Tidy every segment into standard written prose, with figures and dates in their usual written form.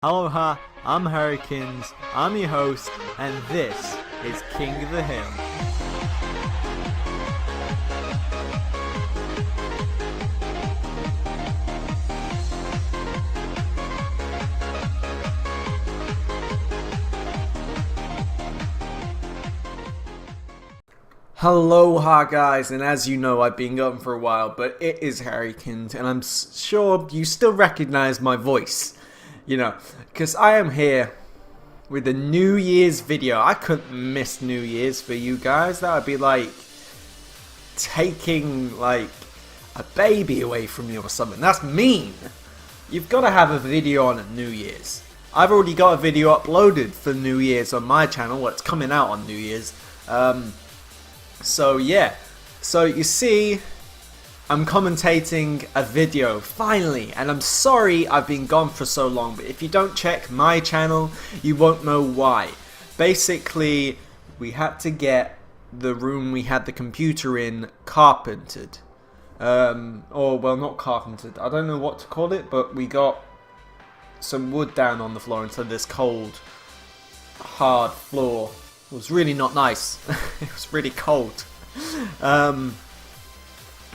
Aloha, I'm Hurricanes, I'm your host, and this is King of the Hill. Aloha guys, and as you know I've been gone for a while, but it is Hurricanes, and I'm sure you still recognize my voice. Because I am here with a New Year's video. I couldn't miss New Year's for you guys. That would be like taking like a baby away from you or something. That's mean. You've got to have a video on New Year's. I've already got a video uploaded for New Year's on my channel. Well, it's coming out on New Year's. So yeah. So you see, I'm commentating a video, finally, and I'm sorry I've been gone for so long, but if you don't check my channel, you won't know why. Basically, we had to get the room we had the computer in carpentered. Or, well, not carpentered, I don't know what to call it, but we got some wood down on the floor instead of this cold, hard floor. It was really not nice. It was really cold.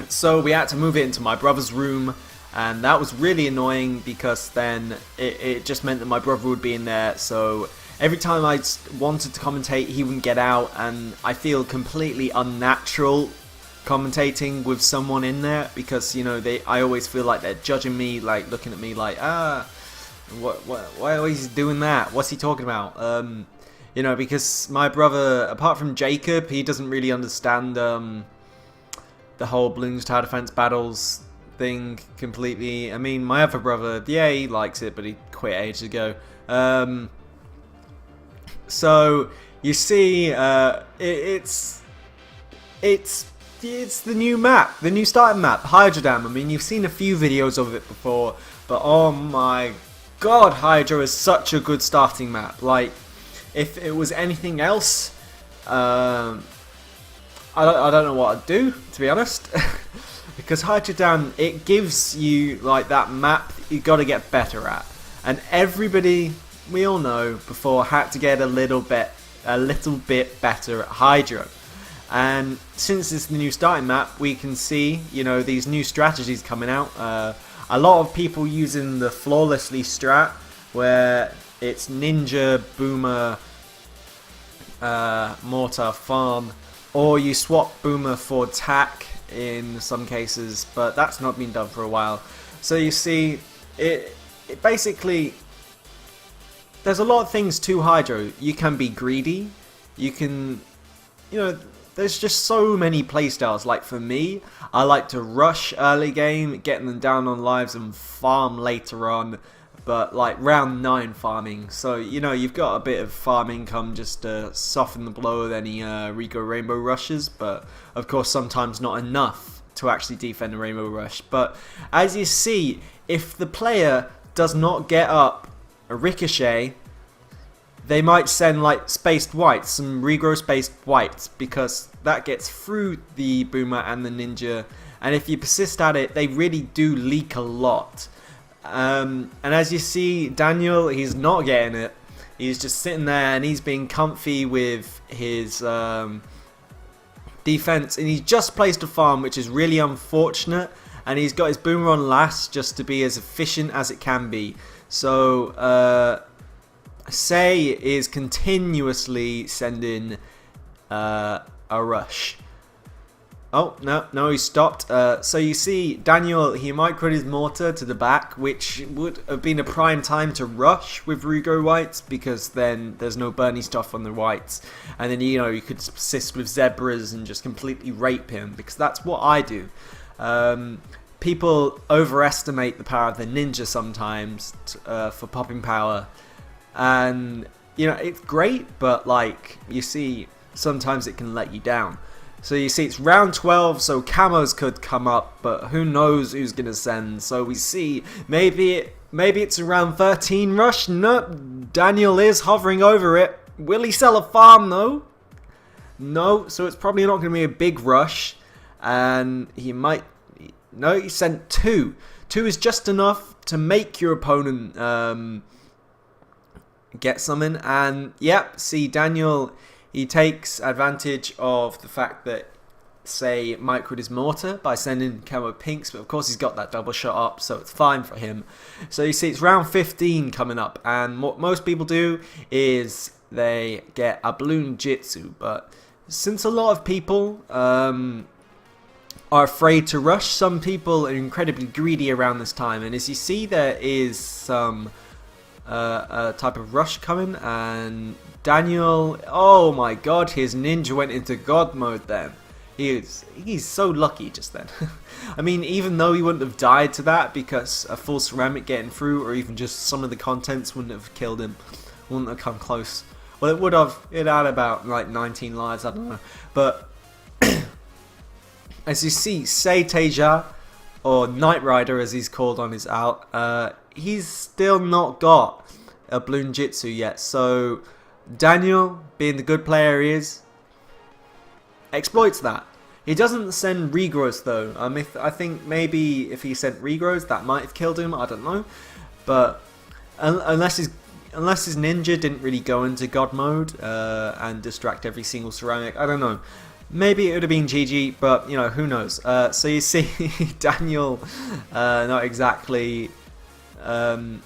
So we had to move it into my brother's room, and that was really annoying because then it just meant that my brother would be in there, so every time I wanted to commentate he wouldn't get out, and I feel completely unnatural commentating with someone in there because, you know, I always feel like they're judging me, like looking at me like, why is he doing that? What's he talking about? You know, because my brother, apart from Jacob, he doesn't really understand the whole Bloons tower defense battles thing completely. I mean, my other brother, yeah, he likes it, but he quit ages ago. So you see, it's the new map, the new starting map, Hydra Dam. I mean, you've seen a few videos of it before, but oh my god, Hydra is such a good starting map. Like, if it was anything else, I don't know what I'd do, to be honest. Because Hydra Dam, it gives you like that map that you got to get better at, and everybody, we all know before, had to get a little bit better at Hydra. And since it's the new starting map, we can see, you know, these new strategies coming out. A lot of people using the flawlessly strat, where it's ninja, boomer, mortar, farm, or you swap boomer for tack in some cases, but that's not been done for a while. So you see, it basically, there's a lot of things to Hydro. You can be greedy, you can, you know, there's just so many playstyles. Like for me, I like to rush early game, getting them down on lives and farm later on, but like round 9 farming. So, you know, you've got a bit of farm income just to soften the blow of any Rico Rainbow rushes, but of course sometimes not enough to actually defend a Rainbow Rush. But as you see, if the player does not get up a Ricochet, they might send like spaced whites, some regrow spaced whites, because that gets through the boomer and the ninja, and if you persist at it, they really do leak a lot. And as you see, Daniel, he's not getting it. He's just sitting there and he's being comfy with his defense, and he's just placed a farm, which is really unfortunate, and he's got his boomer on last just to be as efficient as it can be. So Say is continuously sending a rush. Oh, no, he stopped. So you see, Daniel, he microed his mortar to the back, which would have been a prime time to rush with Rugo whites, because then there's no burny stuff on the whites. And then, you know, you could persist with zebras and just completely rape him, because that's what I do. People overestimate the power of the ninja sometimes for popping power. And, you know, it's great, but, like, you see, sometimes it can let you down. So you see, it's round 12, so camos could come up, but who knows who's going to send. So we see, maybe it's a round 13 rush. Nope, Daniel is hovering over it. Will he sell a farm, though? No, so it's probably not going to be a big rush. And he might... No, he sent 2. 2 is just enough to make your opponent get something. And yep, see Daniel, he takes advantage of the fact that, say, Mike with his mortar by sending camo pinks, but of course he's got that double shot up, so it's fine for him. So you see it's round 15 coming up, and what most people do is they get a balloon jitsu, but since a lot of people are afraid to rush, some people are incredibly greedy around this time, and as you see there is some a type of rush coming, and Daniel, oh my god, his ninja went into god mode then. He's so lucky just then. I mean, even though he wouldn't have died to that because a full ceramic getting through, or even just some of the contents wouldn't have killed him, wouldn't have come close. Well, it would have. It had about like 19 lives, I don't know. But as you see, say Teja, or Knight Rider as he's called on his out, he's still not got a Bloon Jitsu yet. So Daniel, being the good player he is, exploits that. He doesn't send regrowth though. I think maybe if he sent regrowth, that might have killed him. I don't know, but unless his ninja didn't really go into god mode and distract every single ceramic, I don't know. Maybe it would have been GG, but you know, who knows. So you see, Daniel, not exactly. What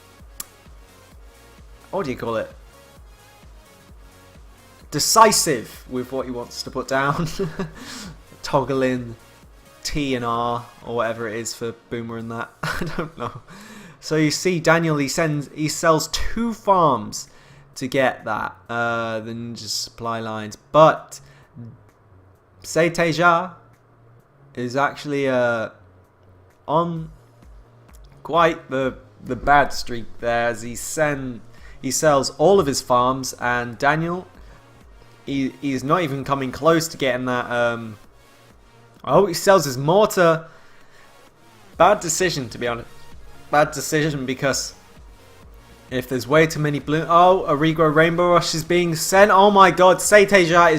do you call it? Decisive with what he wants to put down. Toggling T and R or whatever it is for Boomer and that. I don't know. So you see Daniel, he sells 2 farms to get that, the ninja supply lines, but say Teja is actually on quite the bad streak there, as he sells all of his farms, and Daniel, he's not even coming close to getting that. Oh, he sells his mortar. Bad decision, to be honest. Bad decision, because if there's way too many blue... Oh, a regrow Rainbow Rush is being sent. Oh my god, say Teja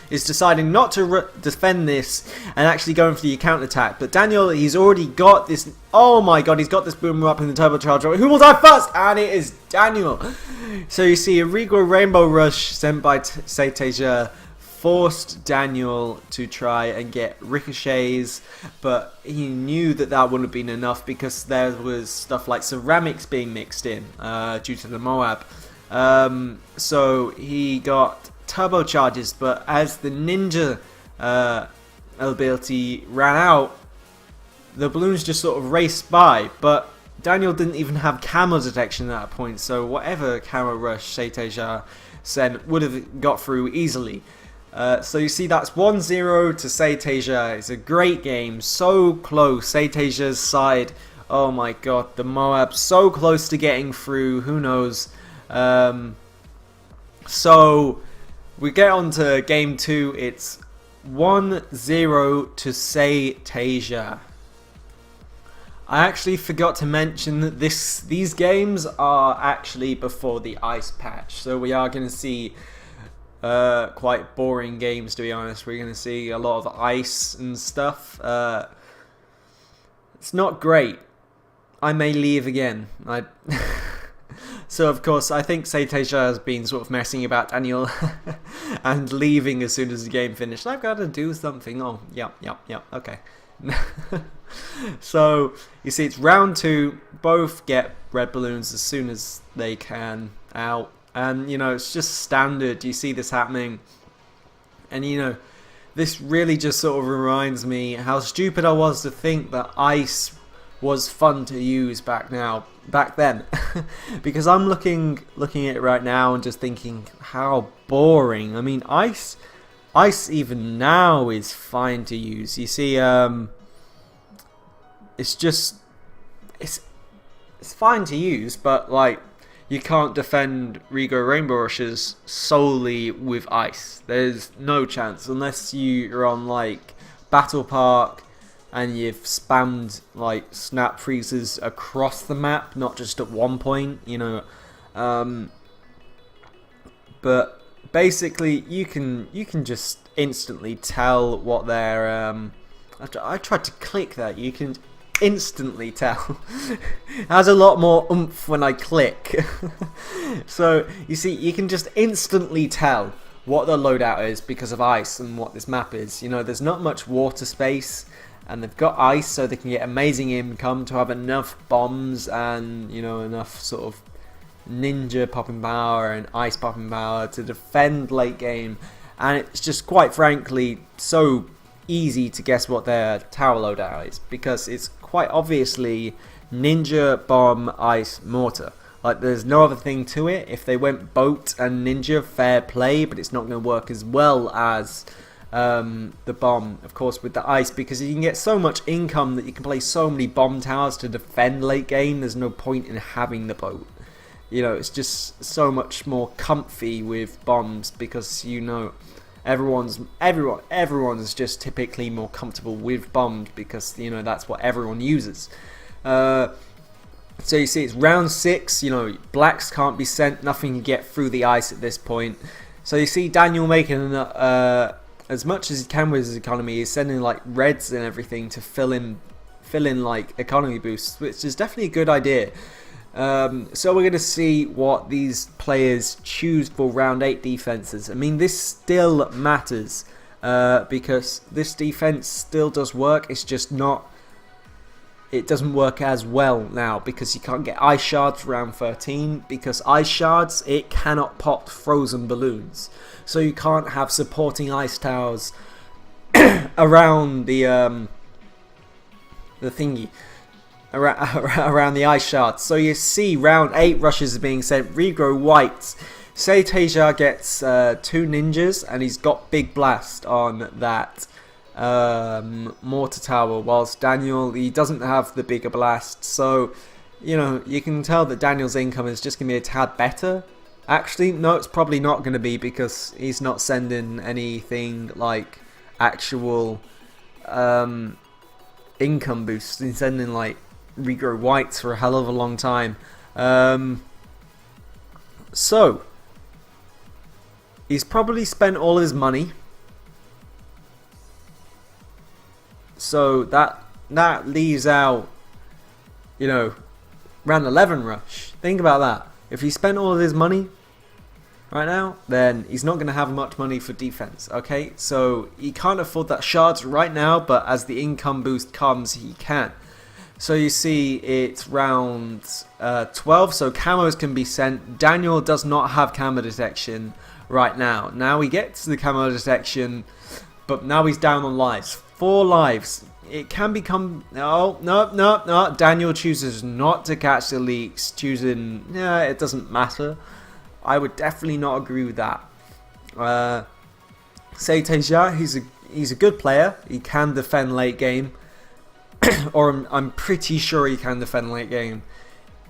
is deciding not to defend this and actually going for the counter attack. But Daniel, he's already got this... Oh my god, he's got this Boomer up in the turbocharger. Who will die first? And it is Daniel. So you see a regrow Rainbow Rush sent by say Teja forced Daniel to try and get ricochets, but he knew that that wouldn't have been enough because there was stuff like ceramics being mixed in due to the Moab. So he got turbocharges, but as the ninja ability ran out, the balloons just sort of raced by, but Daniel didn't even have camo detection at that point, so whatever camo rush say Teja sent would have got through easily. So you see that's 1-0 to say Teja. It's a great game, so close. Say Teja's side, oh my god, the Moab so close to getting through, who knows. So we get on to game 2, it's 1-0 to say Teja. I actually forgot to mention that these games are actually before the ice patch, so we are going to see quite boring games, to be honest. We're going to see a lot of ice and stuff. It's not great. I may leave again. So of course I think say Teja has been sort of messing about Daniel and leaving as soon as the game finished. I've got to do something. Oh, yeah, okay. So you see it's round 2, both get red balloons as soon as they can out, and you know, it's just standard. You see this happening, and you know, this really just sort of reminds me how stupid I was to think that ice was fun to use back then. Because I'm looking at it right now and just thinking how boring. I mean, ice even now is fine to use. You see, it's fine to use, but like, you can't defend Rigo Rainbow Rushes solely with ice. There's no chance unless you're on like Battle Park and you've spammed like snap freezes across the map, not just at one point, you know. But basically, you can just instantly tell what they're. I tried to click that. You can instantly tell. It has a lot more oomph when I click. So you see, you can just instantly tell what the loadout is because of ice and what this map is. You know, there's not much water space, and they've got ice, so they can get amazing income to have enough bombs and, you know, enough sort of ninja popping power and ice popping power to defend late game. And it's just, quite frankly, so easy to guess what their tower loadout is, because it's quite obviously ninja, bomb, ice, mortar. Like, there's no other thing to it. If they went boat and ninja, fair play, but it's not going to work as well as the bomb, of course, with the ice, because you can get so much income that you can play so many bomb towers to defend late game. There's no point in having the boat. You know, it's just so much more comfy with bombs, because, you know, everyone's just typically more comfortable with bombs, because, you know, that's what everyone uses. So you see, it's round 6. You know, blacks can't be sent. Nothing can get through the ice at this point. So you see Daniel making as much as he can with his economy. He's sending like reds and everything to fill in like economy boosts, which is definitely a good idea. So we're going to see what these players choose for round 8 defenses. I mean, this still matters because this defense still does work. It's just not. It doesn't work as well now because you can't get ice shards for round 13, because ice shards, it cannot pop frozen balloons. So you can't have supporting ice towers around the thingy, around the ice shards. So you see round 8 rushes are being sent. Regrow whites. Say Teja gets 2 ninjas and he's got big blast on that mortar tower, whilst Daniel, he doesn't have the bigger blast. So, you know, you can tell that Daniel's income is just going to be a tad better. Actually, no, it's probably not going to be, because he's not sending anything like actual income boosts. He's sending like regrow whites for a hell of a long time. So he's probably spent all his money. So that leaves out, you know, round 11 rush. Think about that. If he spent all of his money right now, then he's not going to have much money for defense. Okay, so he can't afford that shards right now, but as the income boost comes, he can. So you see, it's round 12, so camos can be sent. Daniel does not have camo detection right now. Now he gets the camo detection, but now he's down on lives. 4 lives. It can become... No. Daniel chooses not to catch the leaks, choosing... Yeah, it doesn't matter. I would definitely not agree with that. Say Teja, he's a good player. He can defend late game. Or I'm pretty sure he can defend late game.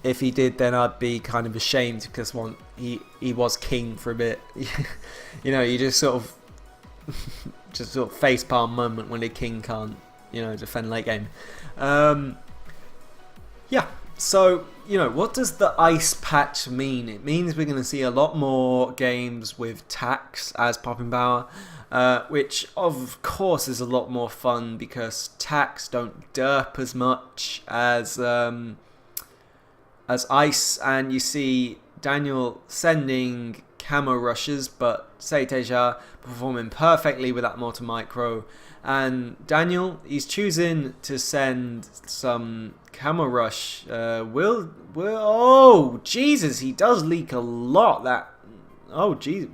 If he did, then I'd be kind of ashamed, because he was king for a bit. You know, you just sort of... just sort of facepalm moment when a king can't, you know, defend late game. Yeah, so, you know, what does the ice patch mean? It means we're going to see a lot more games with tax as popping power, which of course is a lot more fun, because tax don't derp as much as ice. And you see Daniel sending camo rushes, but say Teja performing perfectly with that mortar micro. And Daniel, he's choosing to send some camo rush. Oh Jesus, he does leak a lot. Oh geez,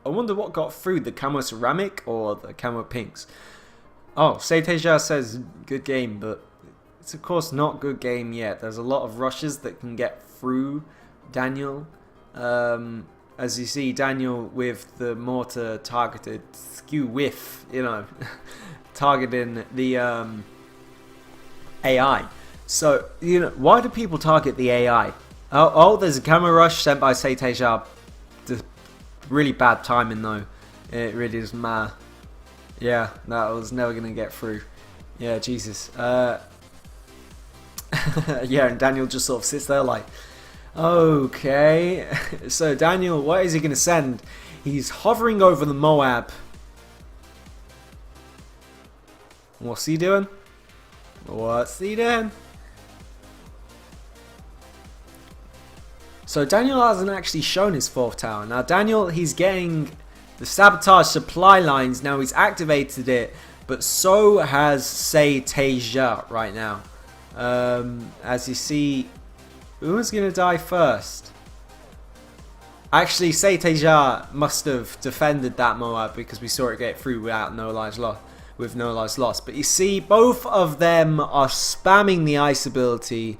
I wonder what got through, the camo ceramic or the camo pinks. Oh, say Teja says good game, but it's of course not good game yet. There's a lot of rushes that can get through Daniel. As you see, Daniel with the mortar targeted skew whiff, you know, targeting the AI. So, you know, why do people target the AI? Oh, there's a camera rush sent by Say Teja. Really bad timing though. It really doesn't matter. Yeah, that was never going to get through. Yeah, Jesus. Yeah, and Daniel just sort of sits there like... Okay, so Daniel, what is he going to send? He's hovering over the Moab. What's he doing? What's he doing? So Daniel hasn't actually shown his 4th tower. Now Daniel, he's getting the sabotage supply lines. Now he's activated it, but so has, say, Teja right now. As you see, who's going to die first? Actually, say Teja must have defended that Moab because we saw it get through without no lives lost. With no lives lost. But you see, both of them are spamming the ice ability,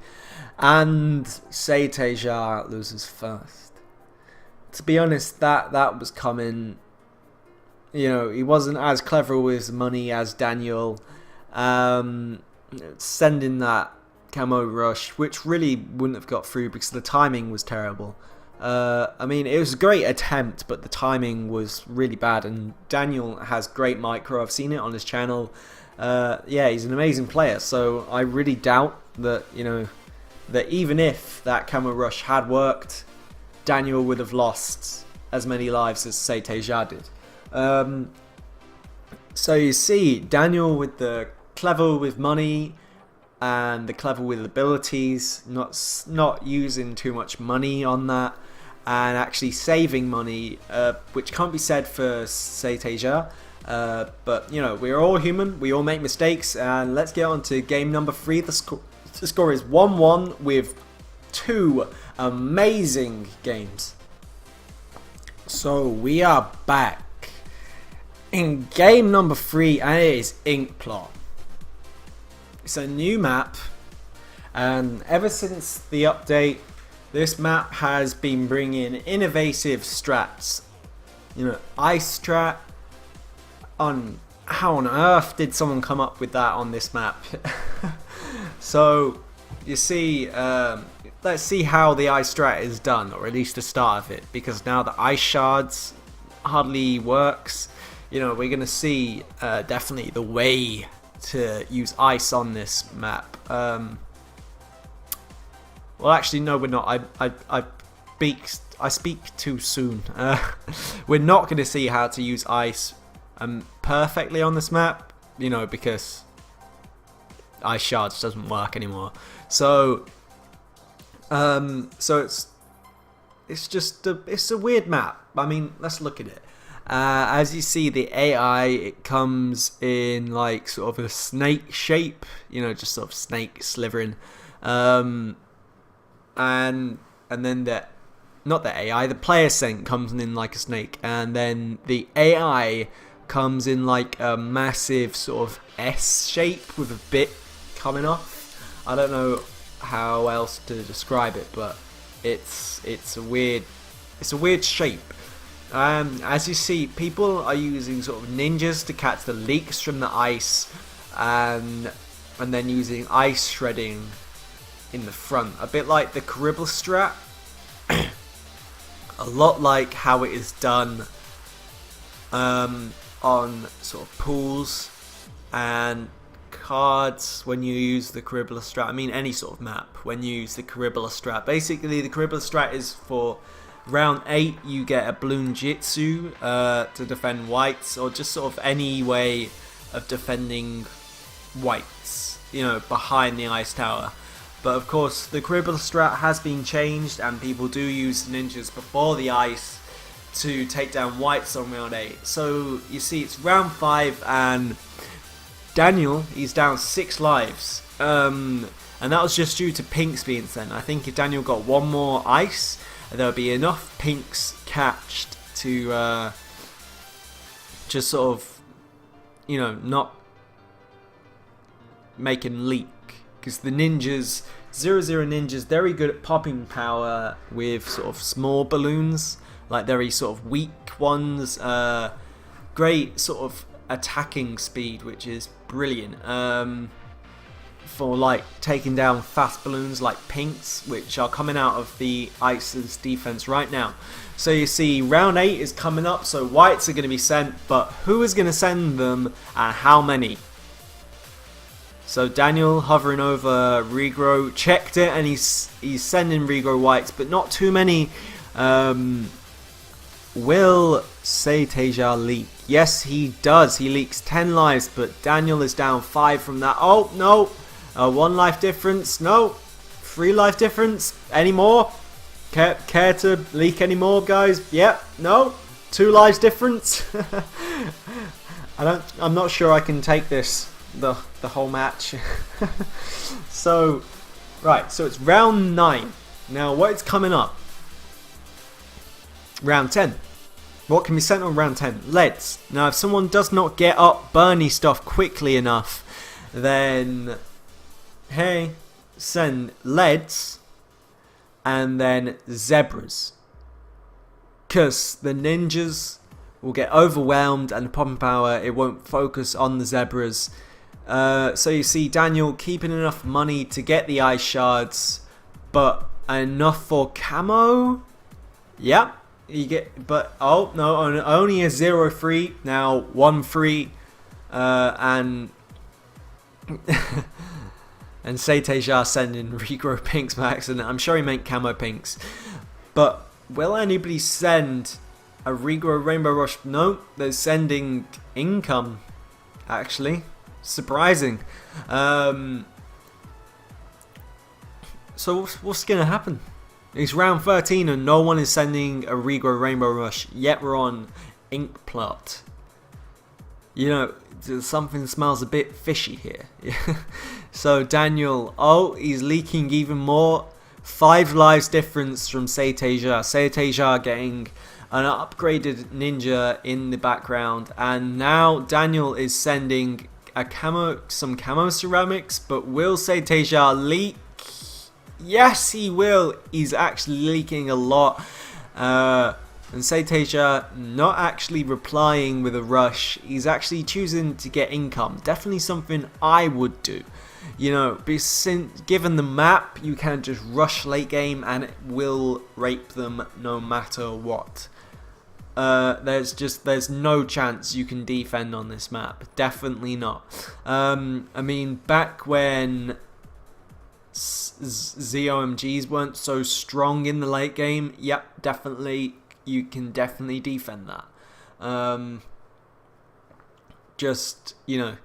and say Teja loses first. To be honest, that was coming. You know, he wasn't as clever with his money as Daniel. Sending that camo rush, which really wouldn't have got through because the timing was terrible. I mean, it was a great attempt, but the timing was really bad. And Daniel has great micro. I've seen it on his channel. Yeah, he's an amazing player. So I really doubt that, you know, that even if that camo rush had worked, Daniel would have lost as many lives as, say, Teja did. So you see, Daniel with the clever with money and the clever with abilities, not using too much money on that, and actually saving money, which can't be said for, say, Teja. But, you know, we're all human, we all make mistakes, and let's get on to game number 3. The score is 1-1 with 2 amazing games. So we are back in game number 3, and it is Ink Plot. It's a new map, and ever since the update, this map has been bringing innovative strats. You know, ice strat. How on earth did someone come up with that on this map? So you see, let's see how the ice strat is done, or at least the start of it, because now the ice shards hardly works. You know, we're gonna see definitely the way to use ice on this map. Well, actually, no, we're not. I speak too soon. We're not going to see how to use ice perfectly on this map, you know, because ice shards doesn't work anymore. So, it's a weird map. I mean, let's look at it. As you see, the AI, it comes in like sort of a snake shape, you know, just sort of snake slithering, and then not the AI, the player scent comes in like a snake, and then the AI comes in like a massive sort of S shape with a bit coming off. I don't know how else to describe it, but it's a weird shape. As you see, people are using sort of ninjas to catch the leaks from the ice, and then using ice shredding in the front, a bit like the Caribble strat, a lot like how it is done on sort of pools and cards when you use the Caribble strat. I mean, any sort of map when you use the Caribble strat. Basically, the Caribble strat is for round 8, you get a Bloon Jitsu to defend whites, or just sort of any way of defending whites, you know, behind the ice tower. But of course, the Caribble strat has been changed, and people do use ninjas before the ice to take down whites on round 8. So you see, it's round 5, and Daniel, he's down 6 lives. And that was just due to pinks being sent. I think if Daniel got one more ice, there would be enough pinks catched to just sort of, you know, not make him leak. Because the ninjas, 0-0 ninjas, very good at popping power with sort of small balloons, like very sort of weak ones. Great sort of attacking speed, which is brilliant. For like taking down fast balloons like pinks, which are coming out of the Ice's defense right now. So you see, round 8 is coming up, so whites are going to be sent, but who is going to send them and how many? So Daniel hovering over regrow, checked it, and he's sending regrow whites, but not too many. Will say Teja leak? Yes, he does. He leaks 10 lives, but Daniel is down 5 from that. Oh no! 1 life difference. No. 3 life difference. Any more? Care to leak any more, guys? Yep. No. 2 lives difference. I'm not sure I can take this the whole match. So right, so it's round 9. Now what is coming up? Round 10. What can be sent on round 10? Leads. Now if someone does not get up Bernie stuff quickly enough, then hey, send leads and then zebras. Because the ninjas will get overwhelmed and the popping power, it won't focus on the zebras. So you see Daniel keeping enough money to get the ice shards, but enough for camo. Yep, you get, but oh no, only a 0 free, now 1 free, and and say Teja sending regrow pinks by accident. I'm sure he meant camo pinks, but will anybody send a regrow rainbow rush? No, they're sending income. Actually, surprising. So what's gonna happen? It's round 13 and no one is sending a regrow rainbow rush. Yet we're on ink plot. You know, something smells a bit fishy here. So Daniel, oh, he's leaking even more. 5 lives difference from say Teja. Say Teja getting an upgraded ninja in the background, and now Daniel is sending some camo ceramics. But will say Teja leak? Yes, he will. He's actually leaking a lot. And say Teja not actually replying with a rush. He's actually choosing to get income. Definitely something I would do. You know, given the map, you can just rush late game and it will rape them no matter what. There's no chance you can defend on this map. Definitely not. I mean, back when ZOMGs weren't so strong in the late game, yep, definitely, you can definitely defend that. Just, you know,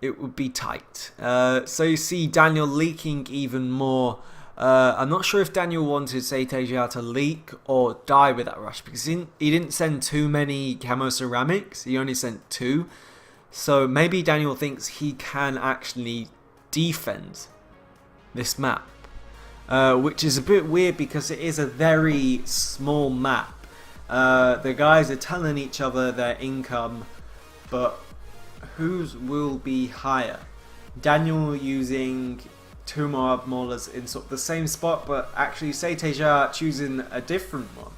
it would be tight. So you see Daniel leaking even more. I'm not sure if Daniel wanted say Teja to leak or die with that rush, because he didn't send too many camo ceramics. He only sent 2. So maybe Daniel thinks he can actually defend this map, which is a bit weird because it is a very small map. The guys are telling each other their income, but whose will be higher? Daniel using 2 more maulers in sort of the same spot, but actually say Teja choosing a different one.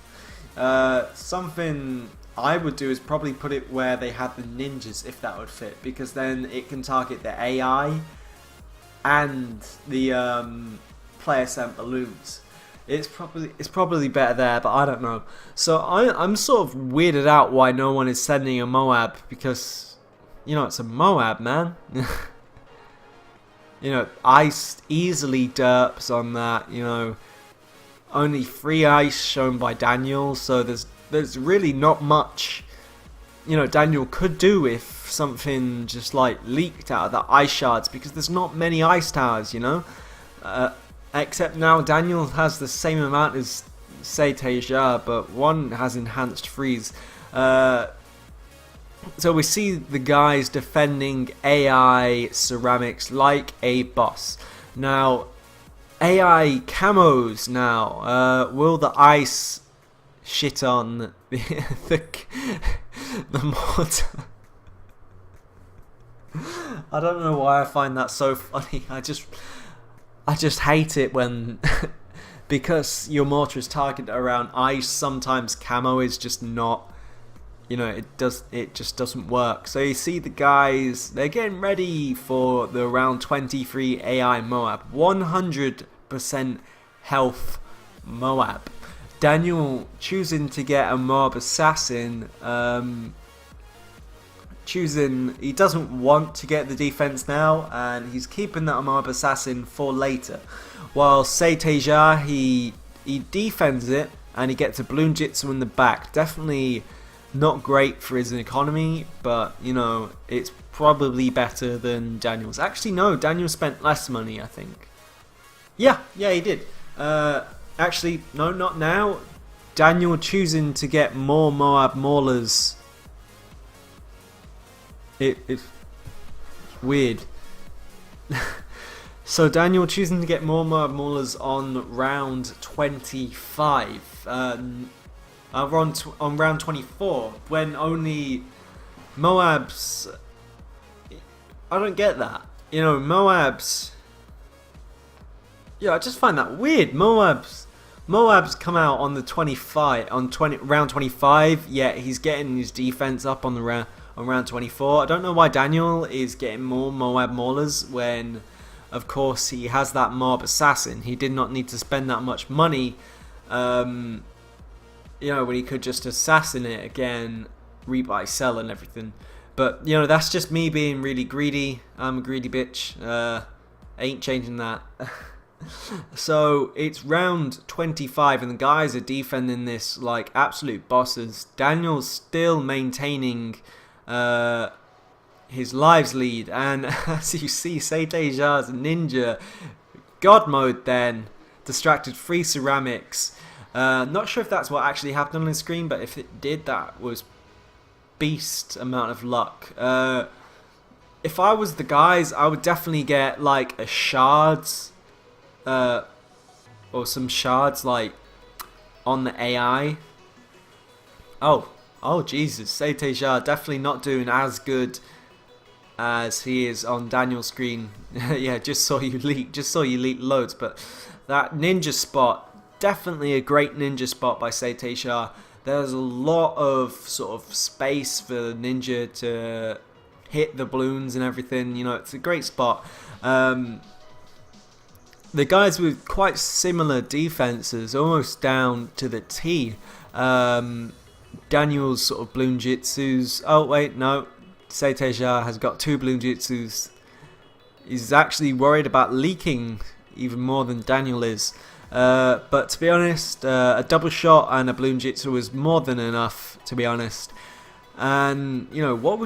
Something I would do is probably put it where they had the ninjas, if that would fit, because then it can target the AI and the player sent balloons. It's probably better there, but I don't know. So I'm sort of weirded out why no one is sending a Moab, because, you know, it's a Moab, man. You know, ice easily derps on that. You know, only 3 ice shown by Daniel, so there's really not much, you know, Daniel could do if something just like leaked out of the ice shards, because there's not many ice towers, you know. Except now Daniel has the same amount as say Teja, but one has enhanced freeze. So we see the guys defending AI ceramics like a boss. Now, AI camos now. Will the ice shit on the mortar? I don't know why I find that so funny. I just hate it when because your mortar is targeted around ice. Sometimes camo is just not, you know, it just doesn't work. So you see the guys, they're getting ready for the round 23 AI Moab, 100% health Moab. Daniel choosing to get a Moab assassin. He doesn't want to get the defense now, and he's keeping that Moab assassin for later. While say Teja, he defends it and he gets a Bloon Jitsu in the back. Definitely Not great for his economy, but you know, it's probably better than Daniel's. Actually, no, Daniel spent less money, I think. Yeah, he did. Actually, no, not now. Daniel choosing to get more Moab Maulers. It's weird. So Daniel choosing to get more Moab Maulers on round 25. On round 24, when only Moabs. I don't get that. You know, Moabs. Yeah, I just find that weird. Moabs come out on the round 25. Yet he's getting his defense up on round 24. I don't know why Daniel is getting more Moab Maulers when, of course, he has that Moab Assassin. He did not need to spend that much money. You know, when he could just assassinate again, rebuy, sell, and everything. But you know, that's just me being really greedy. I'm a greedy bitch. Ain't changing that. So it's round 25 and the guys are defending this like absolute bosses. Daniel's still maintaining his lives lead, and as you see, Teja's ninja god mode then distracted 3 ceramics. Not sure if that's what actually happened on the screen, but if it did, that was beast amount of luck. If I was the guys, I would definitely get like a shards or some shards like on the AI. Oh Jesus, Teja definitely not doing as good as he is on Daniel's screen. Yeah, just saw you leak loads, but that ninja spot, definitely a great ninja spot by Teja. There's a lot of sort of space for the ninja to hit the balloons and everything. You know, it's a great spot. The guys with quite similar defenses, almost down to the T. Daniel's sort of balloon jitsus. Oh wait, no. Teja has got 2 balloon jitsus. He's actually worried about leaking even more than Daniel is. But to be honest, a double shot and a balloon jitsu was more than enough, to be honest. And you know, what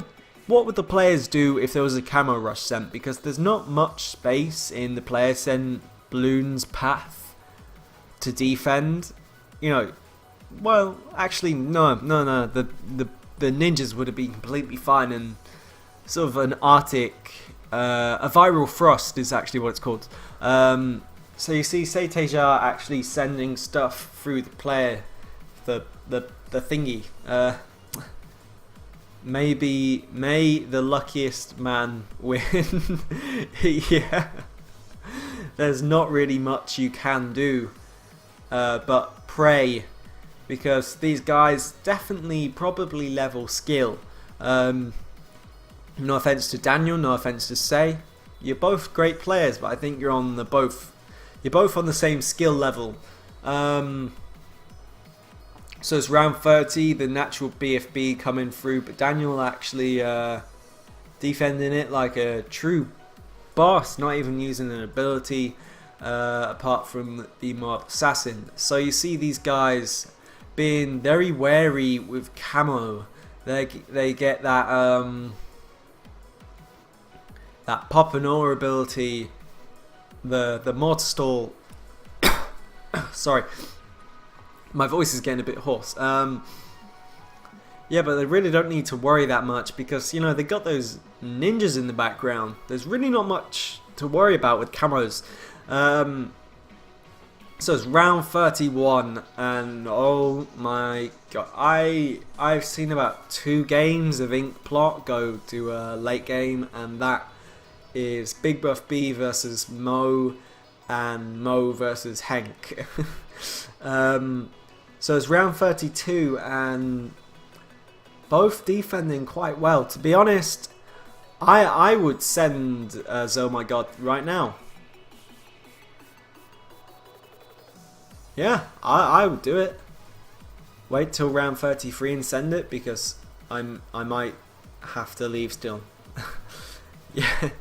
would the players do if there was a camo rush sent? Because there's not much space in the player sent balloons path to defend. You know, well, actually, no. The ninjas would have been completely fine, and sort of an Arctic, a viral frost is actually what it's called. So you see Teja actually sending stuff through the player, the thingy. May the luckiest man win. Yeah. There's not really much you can do but pray, because these guys definitely probably level skill. No offense to Daniel, no offense to Say. You're both great players, but I think you're both on the same skill level. So it's round 30, the natural BFB coming through, but Daniel actually defending it like a true boss, not even using an ability apart from the Moab Assassin. So you see these guys being very wary with camo. They get that that pop and aura ability, the mortar stall. Sorry, my voice is getting a bit hoarse. Yeah, but they really don't need to worry that much, because you know they got those ninjas in the background. There's really not much to worry about with camos. So it's round 31, and oh my god, I've seen about 2 games of Ink Plot go to a late game, and that is Big Buff B versus Mo, and Mo versus Hank. So it's round 32, and both defending quite well. To be honest, I would send Oh My God right now. Yeah, I would do it. Wait till round 33 and send it, because I might have to leave still. Yeah,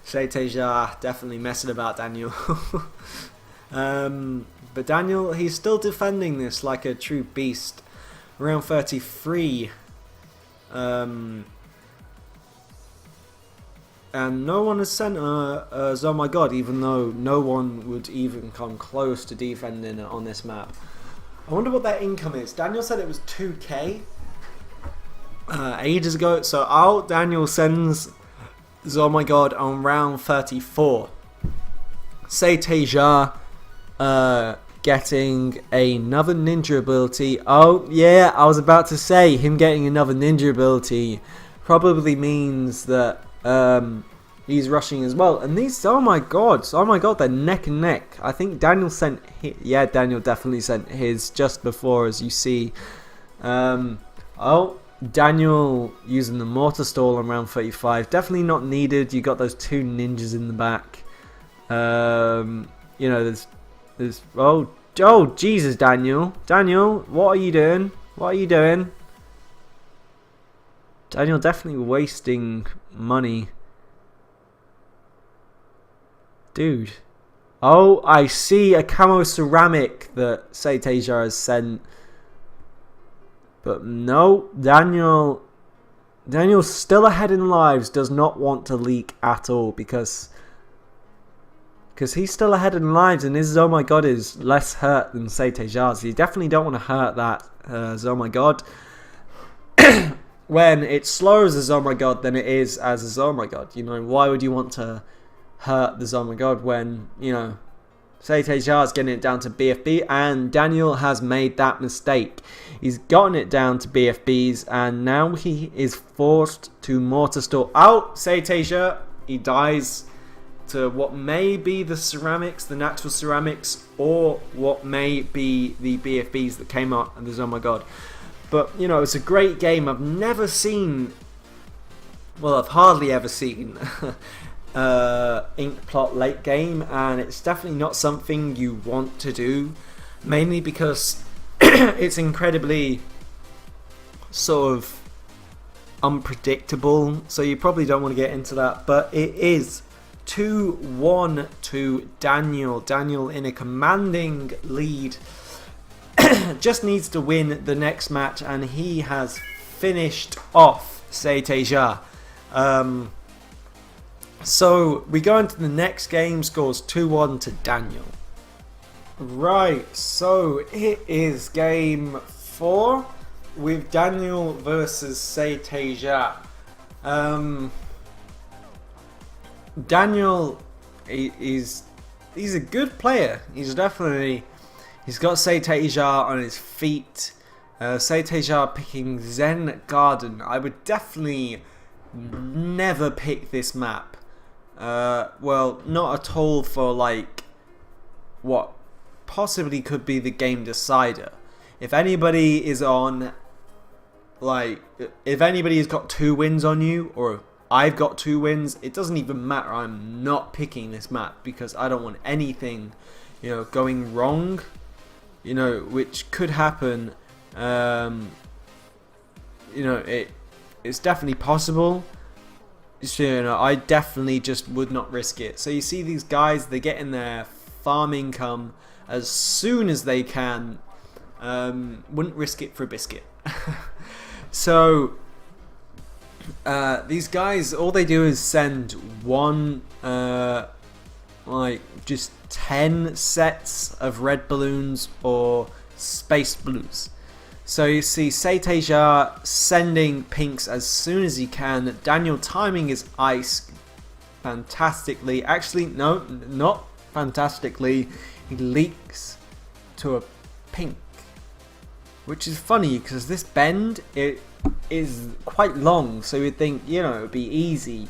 Teja definitely messing about Daniel. But Daniel, he's still defending this like a true beast. Round 33, And no one has sent a Oh My God, even though no one would even come close to defending it on this map. I wonder what their income is. Daniel said it was 2k ages ago. So Daniel sends Oh My God on round 34. Say Teja getting another ninja ability. Oh yeah, I was about to say him getting another ninja ability probably means that he's rushing as well. And these, oh my god, they're neck and neck. I think Daniel sent yeah, Daniel definitely sent his just before, as you see. Oh, Daniel using the mortar stall on round 35, definitely not needed. You got those two ninjas in the back. You know, there's oh Jesus, Daniel, what are you doing? Daniel definitely wasting money. Dude. Oh, I see a camo ceramic that Say Teja has sent. But no, Daniel's still ahead in lives, does not want to leak at all because he's still ahead in lives and his Oh My God is less hurt than Say Teja's. You definitely don't want to hurt that Oh My God. When it's slower as a Oh My God than it is as a Oh My God. You know, why would you want to hurt the Oh My God when, you know, Say Teja is getting it down to BFB, and Daniel has made that mistake. He's gotten it down to BFBs and now he is forced to mortar stall out. Say Teja, he dies to what may be the ceramics, the natural ceramics, or what may be the BFBs that came out and there's Oh My God. But, you know, it's a great game. I've never seen, well, I've hardly ever seen ink plot late game, and it's definitely not something you want to do, mainly because it's incredibly sort of unpredictable, so you probably don't want to get into that. But it is 2-1 to Daniel. Daniel in a commanding lead. Just needs to win the next match and he has finished off Say Teja. So we go into the next game, scores 2-1 to Daniel. Right, so it is game 4 with Daniel versus Say Teja. Daniel, he's a good player. He's got Say Teja on his feet. Say Teja picking Zen Garden. I would definitely never pick this map. Well, not at all for like what possibly could be the game decider. If anybody is on, like, if anybody has got 2 wins on you, or I've got 2 wins, it doesn't even matter. I'm not picking this map because I don't want anything, you know, going wrong. You know, which could happen. You know, it's definitely possible. So, you know, I definitely just would not risk it. So you see these guys, they get in their farm income as soon as they can. Wouldn't risk it for a biscuit. So these guys, all they do is send one, like just 10 sets of red balloons or space blues. So you see Say Teja sending pinks as soon as he can. Daniel timing his ice fantastically. Actually, no, not fantastically. He leaks to a pink, which is funny because this bend, it is quite long, so you'd think, you know, it would be easy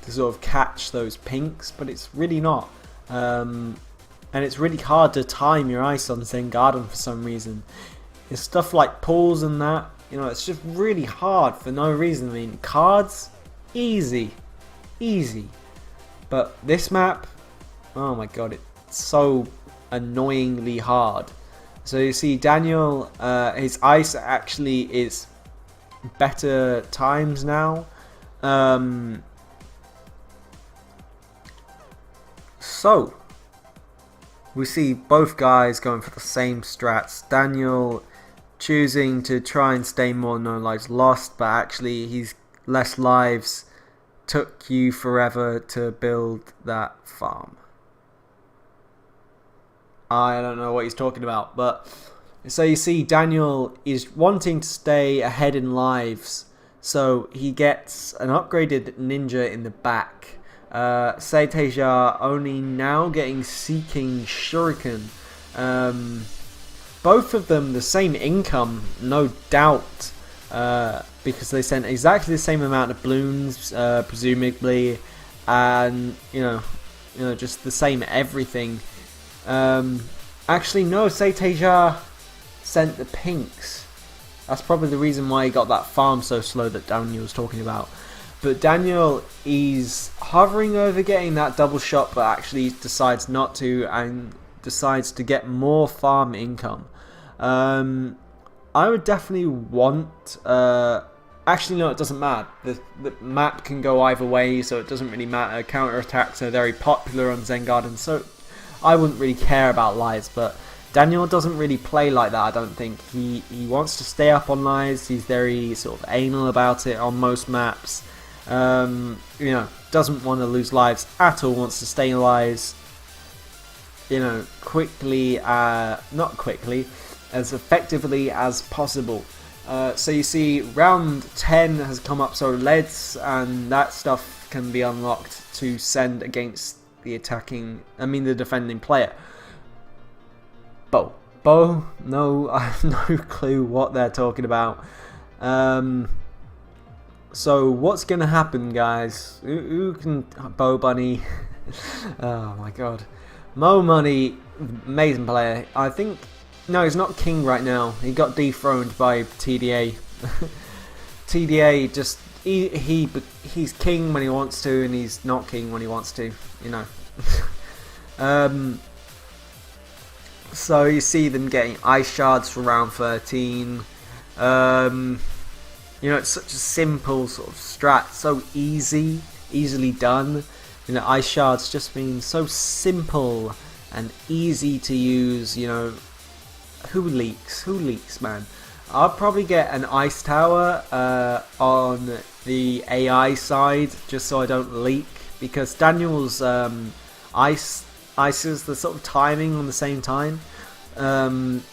to sort of catch those pinks, but it's really not. And it's really hard to time your ice on Zen Garden for some reason. It's stuff like pools and that, you know, it's just really hard for no reason. I mean, cards, easy. But this map, oh my god, it's so annoyingly hard. So you see Daniel, his ice actually is better times now. So we see both guys going for the same strats. Daniel choosing to try and stay more no lives lost, but actually he's less lives took you forever to build that farm. I don't know what he's talking about, but so you see Daniel is wanting to stay ahead in lives, so he gets an upgraded ninja in the back. Teja only now getting Seeking Shuriken. Both of them the same income, no doubt, because they sent exactly the same amount of Bloons, presumably, and you know, just the same everything. Actually, no, Teja sent the pinks. That's probably the reason why he got that farm so slow that Daniel was talking about. But Daniel is hovering over getting that double shot, but actually decides not to and decides to get more farm income. I would definitely want... actually, no, it doesn't matter. The map can go either way, so it doesn't really matter. Counterattacks are very popular on Zen Garden, so I wouldn't really care about lives, but Daniel doesn't really play like that, I don't think. He wants to stay up on lives. He's very sort of anal about it on most maps. You know, doesn't want to lose lives at all, wants to stay in lives, you know, quickly, not quickly, as effectively as possible. So you see round 10 has come up, so leads and that stuff can be unlocked to send against the the defending player. Bow, no, I have no clue what they're talking about. So what's gonna happen, guys? Who can Bow Bunny? Oh my god, Mo Money, amazing player. I think no, he's not king right now. He got dethroned by TDA. TDA just he's king when he wants to, and he's not king when he wants to. You know. So you see them getting ice shards for round 13. You know, it's such a simple sort of strat, so easily done. You know, ice shards just being so simple and easy to use. You know, who leaks, man? I'll probably get an ice tower on the AI side just so I don't leak, because Daniel's ices the sort of timing on the same time.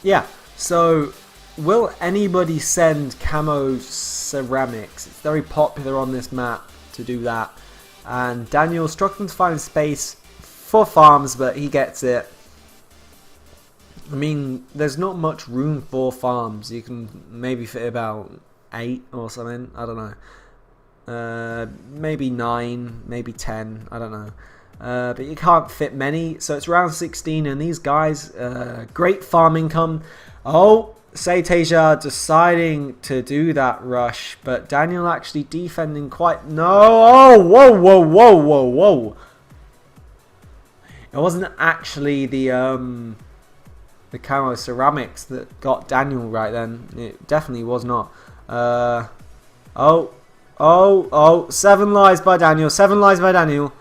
Yeah, so will anybody send camo ceramics? It's very popular on this map to do that, and Daniel's struggling to find space for farms, but he gets it. I mean, there's not much room for farms. You can maybe fit about 8 or something, I don't know, maybe 9, maybe 10, I don't know. But you can't fit many, so it's round 16, and these guys, great farm income. Oh, Teja deciding to do that rush, but Daniel actually defending quite... No! Oh, whoa! It wasn't actually the camo ceramics that got Daniel right then. It definitely was not. Oh, 7 lives by Daniel. 7 lives by Daniel.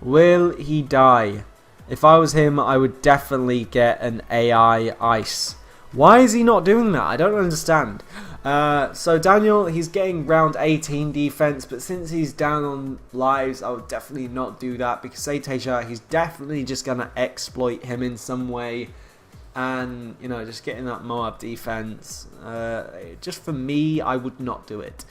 Will he die? If I was him, I would definitely get an AI ice. Why is he not doing that? I don't understand. So Daniel, he's getting round 18 defense, but since he's down on lives, I would definitely not do that, because Teja, he's definitely just going to exploit him in some way. And, you know, just getting that Moab defense, just for me, I would not do it.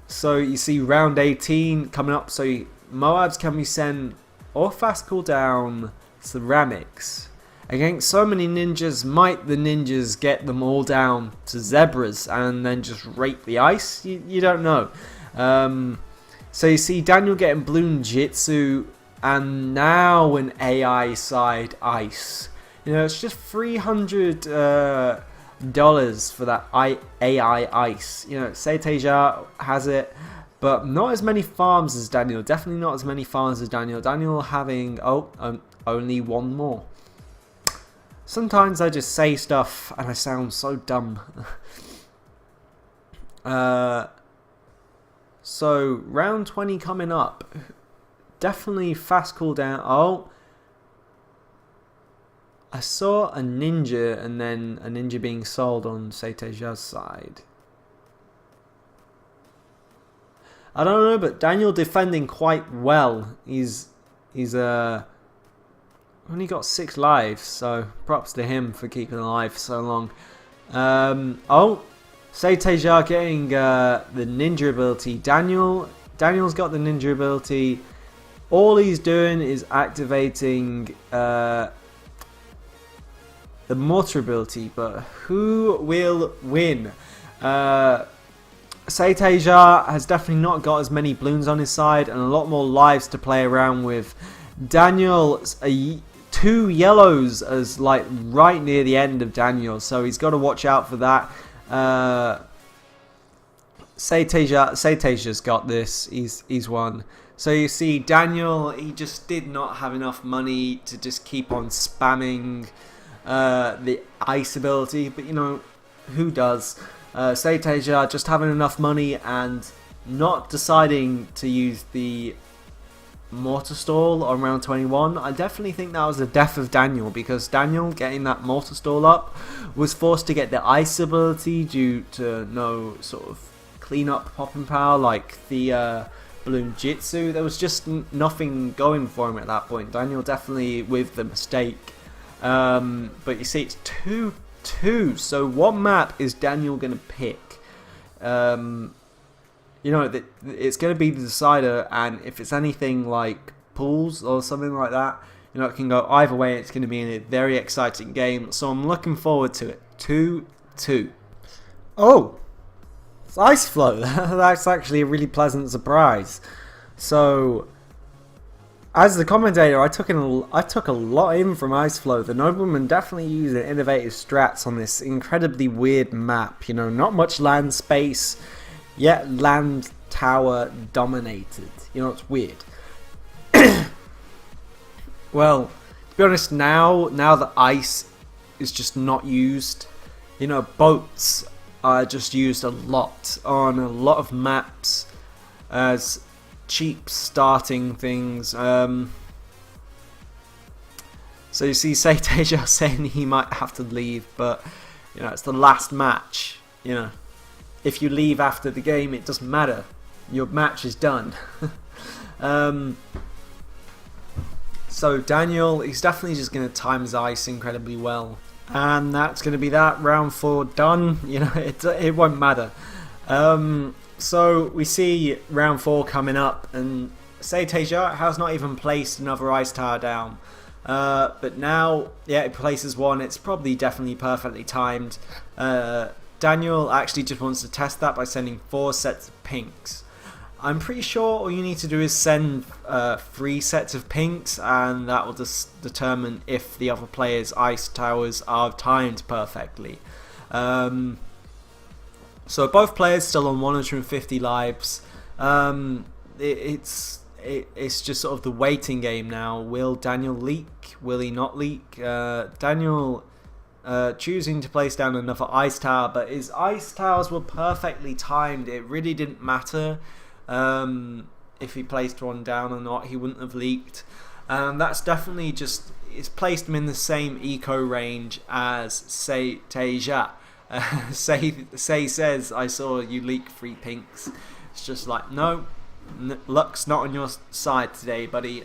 So you see round 18 coming up, so Moabs can be sent or fast cooldown ceramics. Against so many ninjas, might the ninjas get them all down to zebras and then just rape the ice? You don't know. So you see Daniel getting Bloon Jitsu, and now an AI side ice. You know, it's just $300 for that AI ice. You know, Teja has it, but not as many farms as Daniel. Definitely not as many farms as Daniel. Daniel having, only one more. Sometimes I just say stuff and I sound so dumb. So, round 20 coming up. Definitely fast cooldown. I saw a ninja and then a ninja being sold on Teja's side. I don't know, but Daniel defending quite well. He's only got 6 lives, so props to him for keeping alive for so long. Teja getting the ninja ability. Daniel's got the ninja ability. All he's doing is activating the mortar ability, but who will win? Teja has definitely not got as many Bloons on his side and a lot more lives to play around with. Daniel, 2 yellows as like right near the end of Daniel, so he's got to watch out for that. Teja's got this. He's won. So you see, Daniel, he just did not have enough money to just keep on spamming the ice ability, but you know, who does? Teja just having enough money and not deciding to use the mortar stall on round 21. I definitely think that was the death of Daniel, because Daniel getting that mortar stall up was forced to get the ice ability due to no sort of cleanup popping power like the Bloon Jitsu. There was just nothing going for him at that point. Daniel definitely with the mistake. But you see, it's 2-2. So what map is Daniel going to pick? You know, it's going to be the decider, and if it's anything like pools or something like that, you know, it can go either way. It's going to be a very exciting game, so I'm looking forward to it. 2-2. Oh, it's Ice Flow. That's actually a really pleasant surprise. So, as the commentator, I took a lot in from Ice Flow. The Nobleman definitely used innovative strats on this incredibly weird map. You know, not much land space, yet land tower dominated. You know, it's weird. Well, to be honest, now that ice is just not used, you know, boats are just used a lot on a lot of maps as cheap starting things. So you see Teja saying he might have to leave, but you know, it's the last match. You know, if you leave after the game, it doesn't matter. Your match is done. So Daniel, he's definitely just going to time his ice incredibly well. And that's going to be that. Round 4 done. You know, it won't matter. So we see round 4 coming up, and Teja has not even placed another ice tower down. But now, yeah, it places one. It's probably definitely perfectly timed. Daniel actually just wants to test that by sending 4 sets of pinks. I'm pretty sure all you need to do is send 3 sets of pinks, and that will just determine if the other player's ice towers are timed perfectly. So both players still on 150 lives. It's just sort of the waiting game now. Will Daniel leak? Will he not leak? Daniel choosing to place down another ice tower, but his ice towers were perfectly timed. It really didn't matter if he placed one down or not. He wouldn't have leaked. That's definitely just, it's placed him in the same eco range as Teja. Say says, I saw you leak 3 pinks. It's just like, no, luck's not on your side today, buddy.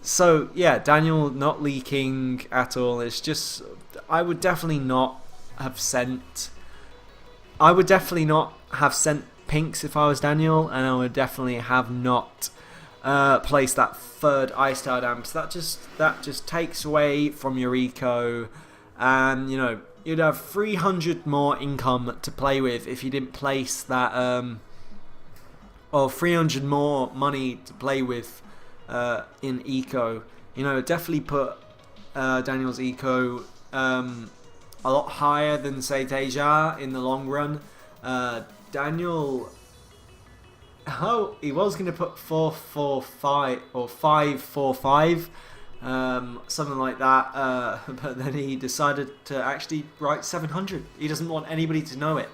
So yeah, Daniel not leaking at all. It's just, I would definitely not have sent pinks if I was Daniel, and I would definitely have not placed that 3rd ice tower down, because that just takes away from your eco, and you know, you'd have 300 more income to play with if you didn't place that, or 300 more money to play with in eco. You know, definitely put Daniel's eco a lot higher than say Teja in the long run. Daniel, he was going to put 445 or 545, something like that, but then he decided to actually write 700. He doesn't want anybody to know it.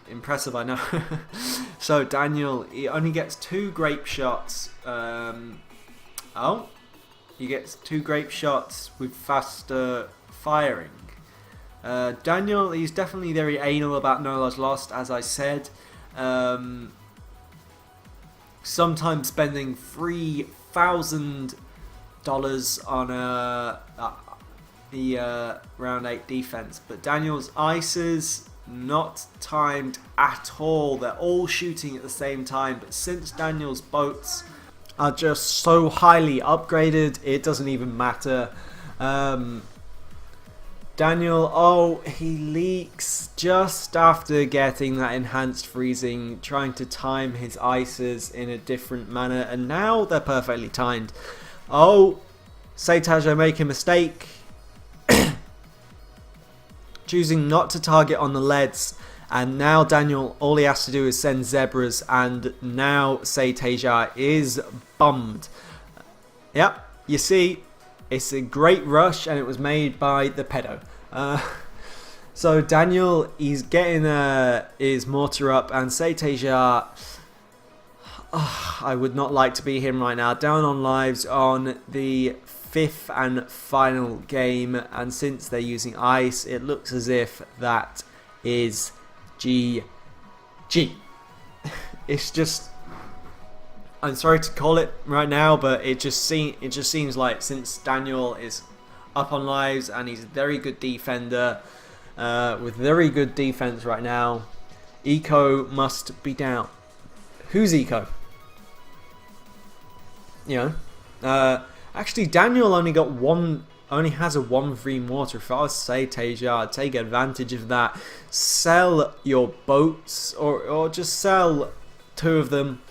Impressive, I know. So Daniel, he only gets 2 grape shots. Oh, He gets 2 grape shots with faster firing. Daniel, he's definitely very anal about no lives lost, as I said. Sometimes spending $3,000 on the round 8 defense, but Daniel's ices not timed at all. They're all shooting at the same time, but since Daniel's boats are just so highly upgraded, it doesn't even matter. Daniel, oh, he leaks just after getting that enhanced freezing, trying to time his ices in a different manner, and now they're perfectly timed. Oh, say Teja make a mistake, choosing not to target on the leads, and now Daniel, all he has to do is send zebras, and now say Teja is bummed. Yep, you see, it's a great rush, and it was made by the pedo. So Daniel, he's getting his mortar up, and say Teja, I would not like to be him right now. Down on lives on the 5th and final game, and since they're using ice, it looks as if that is GG. It's just, I'm sorry to call it right now, but it just seems like since Daniel is up on lives and he's a very good defender with very good defense right now, Eco must be down. Who's Eco? You know, actually Daniel only has a 1-3 mortar. If I was to say Teja, I'd take advantage of that. Sell your boats, or just sell 2 of them,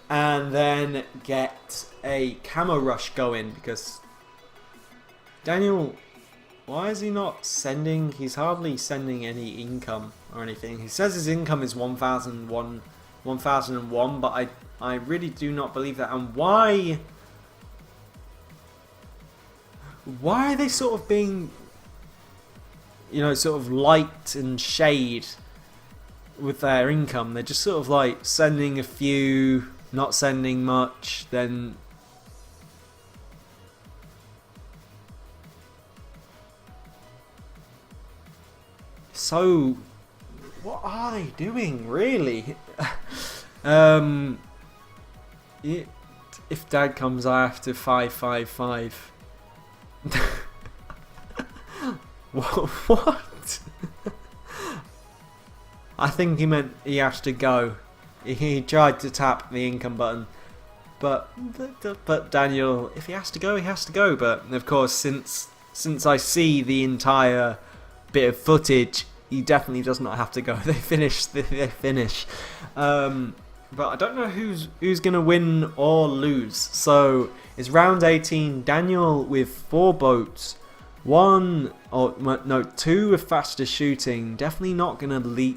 and then get a camo rush going, because Daniel, why is he not sending? He's hardly sending any income or anything. He says his income is 1001, but I really do not believe that. And why are they sort of being, you know, sort of light and shade with their income? They're just sort of like sending a few, not sending much, then so what are they doing really? If Dad comes, I have to 555. What? I think he meant he has to go. He tried to tap the income button, but Daniel, if he has to go, he has to go. But of course, since I see the entire bit of footage, he definitely does not have to go. They finish. But I don't know who's gonna win or lose. So it's round 18. Daniel with 4 boats, 2 with faster shooting. Definitely not gonna leak.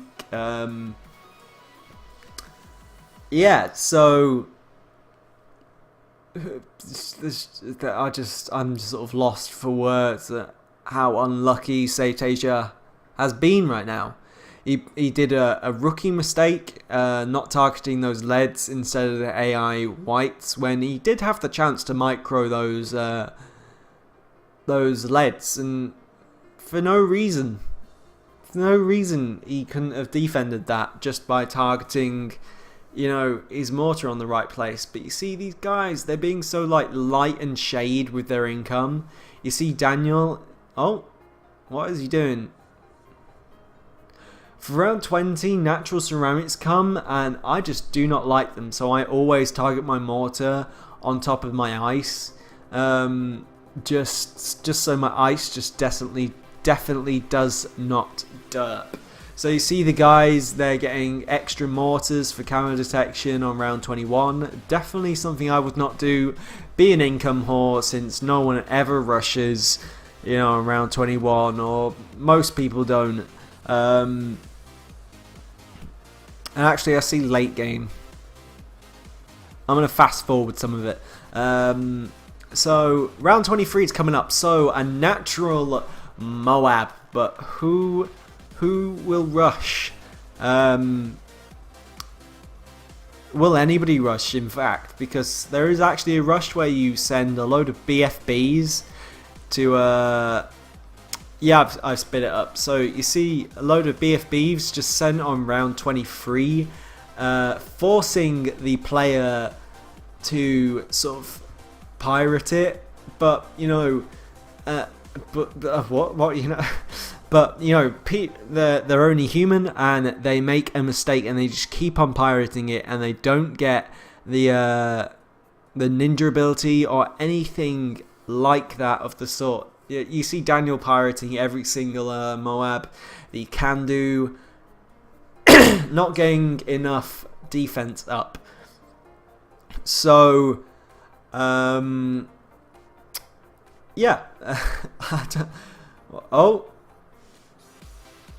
Yeah. So I'm just sort of lost for words at how unlucky say Teja has been right now. He did a rookie mistake, not targeting those leads instead of the AI whites, when he did have the chance to micro those leads, and for no reason he couldn't have defended that just by targeting, you know, his mortar on the right place. But you see these guys, they're being so like light and shade with their income. You see Daniel, oh, what is he doing? For round 20, natural ceramics come, and I just do not like them, so I always target my mortar on top of my ice, just so my ice just definitely does not derp. So you see the guys, they're getting extra mortars for camo detection on round 21. Definitely something I would not do. Be an income whore, since no one ever rushes, you know, on round 21, or most people don't. And actually, I see late game. I'm going to fast forward some of it. So round 23 is coming up. So a natural Moab, but who will rush? will anybody rush, in fact, because there is actually a rush where you send a load of BFBs to yeah, I've spit it up. So you see a load of BFBs just sent on round 23, forcing the player to sort of pirate it, but you know, what you know, but you know, they're only human and they make a mistake and they just keep on pirating it and they don't get the ninja ability or anything like that of the sort. You see Daniel pirating every single Moab that he can do, not getting enough defense up. So, yeah. Oh,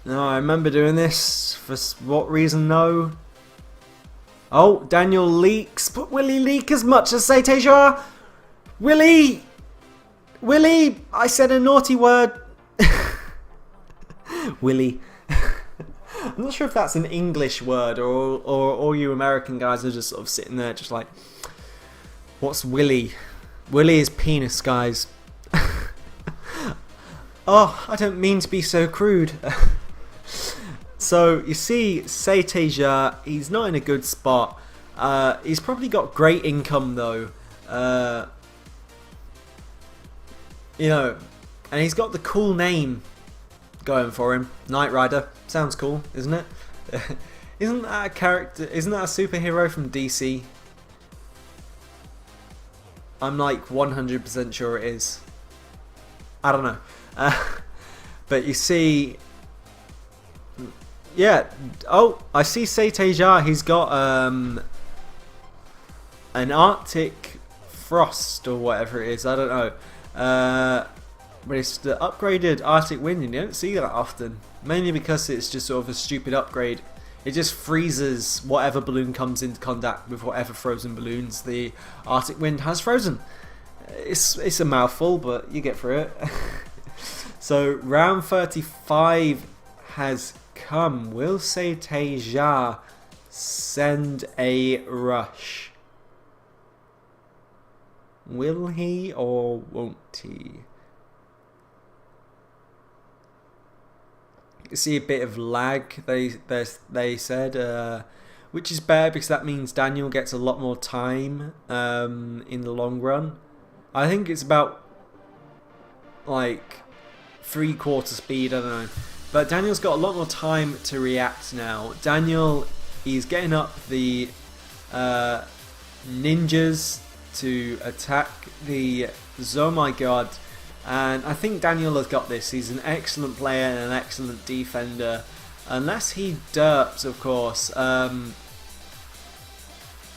no, I remember doing this. For what reason? No. Oh, Daniel leaks, but will he leak as much as say Teja? Will he? Willie, I said a naughty word. Willie. I'm not sure if that's an English word or all you American guys are just sort of sitting there just like, what's Willie? Willie is penis, guys. Oh, I don't mean to be so crude. So, you see, say Teja, he's not in a good spot. He's probably got great income though. You know, and he's got the cool name going for him. Knight Rider. Sounds cool, isn't it? Isn't that a character? Isn't that a superhero from DC? I'm like 100% sure it is. I don't know. But you see... Yeah. Oh, I see say Teja. He's got an Arctic Frost or whatever it is. I don't know. But it's the upgraded Arctic Wind, and you don't see that often. Mainly because it's just sort of a stupid upgrade. It just freezes whatever balloon comes into contact with whatever frozen balloons the Arctic Wind has frozen. It's a mouthful, but you get through it. So round 35 has come. Will say Teja send a rush? Will he or won't he? You can see a bit of lag, they said, which is better because that means Daniel gets a lot more time in the long run. I think it's about like 3/4 speed, I don't know. But Daniel's got a lot more time to react now. Daniel, he's getting up the ninjas to attack the Oh my god. And I think Daniel has got this. He's an excellent player and an excellent defender. Unless he derps, of course.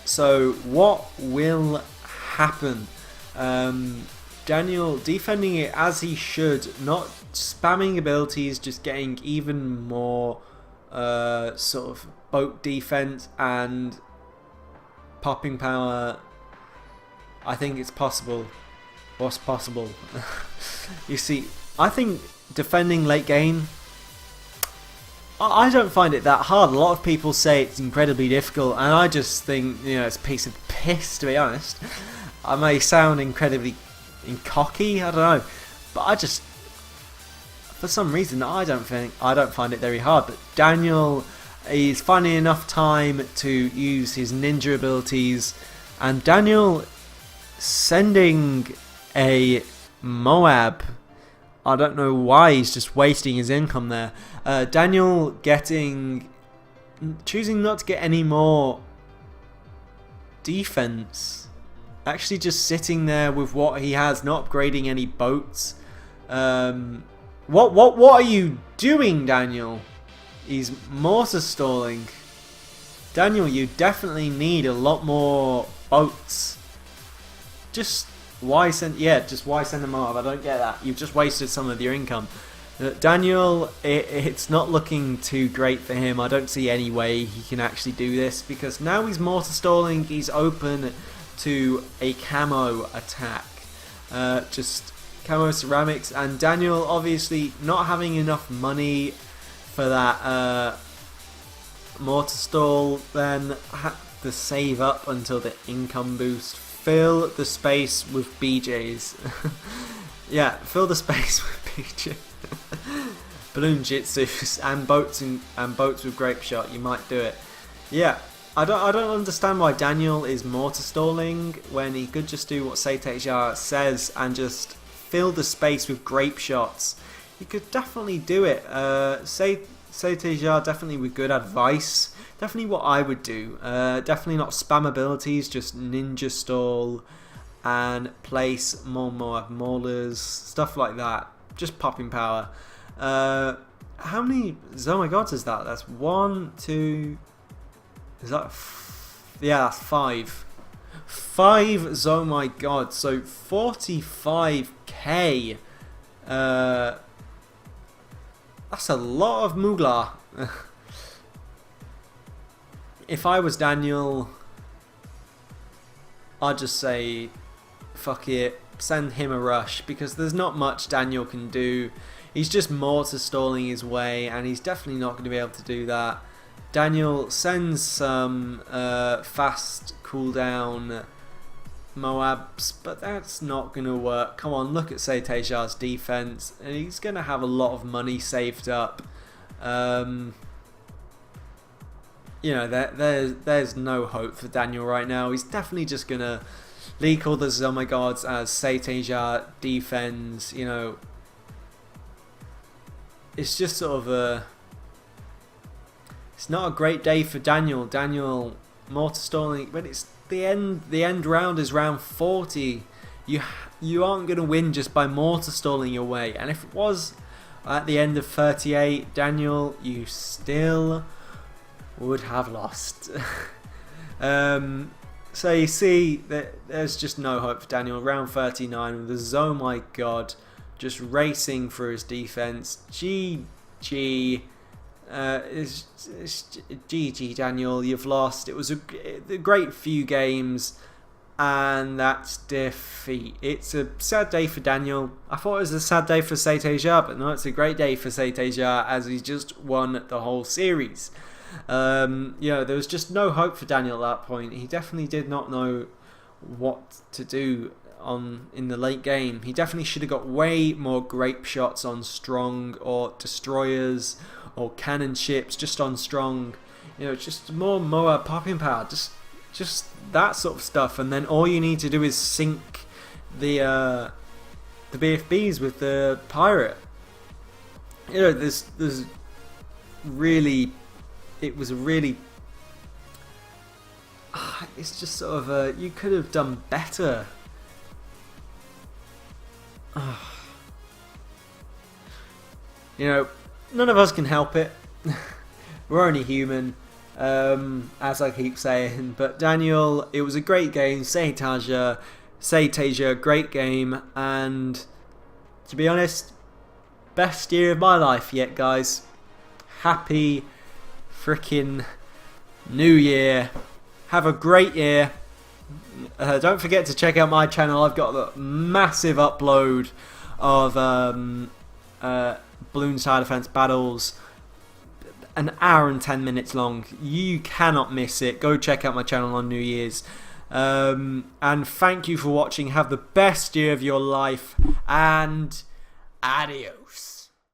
So what will happen? Daniel defending it as he should. Not spamming abilities, just getting even more sort of boat defense and popping power. I think it's possible. What's possible? You see, I think defending late game, I don't find it that hard. A lot of people say it's incredibly difficult, and I just think, you know, it's a piece of piss, to be honest. I may sound incredibly cocky, I don't know, but I just, for some reason, I don't find it very hard. But Daniel is finding enough time to use his ninja abilities, and Daniel sending a Moab. I don't know why he's just wasting his income there. Daniel choosing not to get any more defense. Actually just sitting there with what he has, not upgrading any boats. What are you doing, Daniel? He's mortar stalling. Daniel, you definitely need a lot more boats. Why send them off? I don't get that. You've just wasted some of your income. Daniel, it's not looking too great for him. I don't see any way he can actually do this, because now he's mortar stalling. He's open to a camo attack. Just camo ceramics, and Daniel obviously not having enough money for that mortar stall, then the save up until the income boost. Fill the space with BJs. Yeah, fill the space with BJ. Balloon jitsus and boats with grape shot. You might do it. Yeah, I don't understand why Daniel is mortar stalling when he could just do what Teja says and just fill the space with grape shots. He could definitely do it. Teja definitely with good advice. Definitely what I would do. Definitely not spam abilities, just ninja stall and place more Moab maulers, stuff like that. Just popping power. How many oh my god is that? That's 1, 2. Is that yeah, that's 5. 5 oh my god. So 45k. That's a lot of moolah. If I was Daniel, I'd just say, fuck it, send him a rush, because there's not much Daniel can do. He's just mortar stalling his way, and he's definitely not going to be able to do that. Daniel sends some fast cooldown Moabs, but that's not going to work. Come on, look at Teja's defense, and he's going to have a lot of money saved up. You know, there's no hope for Daniel right now. He's definitely just going to leak all the oh my gods as Teja defends. You know, it's just sort of a... It's not a great day for Daniel. Daniel mortar stalling, but it's the end round is round 40. You aren't going to win just by mortar stalling your way. And if it was at the end of 38, Daniel, you still would have lost. So you see that there's just no hope for Daniel. Round 39 with the oh my god, just racing through his defense. GG. GG Daniel, you've lost. It was a great few games, and that's defeat. It's a sad day for Daniel. I thought it was a sad day for Teja, but no, it's a great day for Teja as he just won the whole series. You know, there was just no hope for Daniel at that point. He definitely did not know what to do in the late game. He definitely should have got way more grape shots on strong, or destroyers, or cannon ships just on strong. You know, just more Moab popping power, just that sort of stuff. And then all you need to do is sink the BFBs with the pirate. You know, there's really, it was a really, it's just sort of a, you could have done better. You know, none of us can help it. We're only human, as I keep saying. But Daniel, it was a great game. Teja, great game. And to be honest, best year of my life yet, guys. Happy freaking New Year. Have a great year. Don't forget to check out my channel. I've got a massive upload of Bloons Tower Defense battles, an hour and 10 minutes long. You cannot miss it. Go check out my channel on New Year's. And thank you for watching. Have the best year of your life, and adios.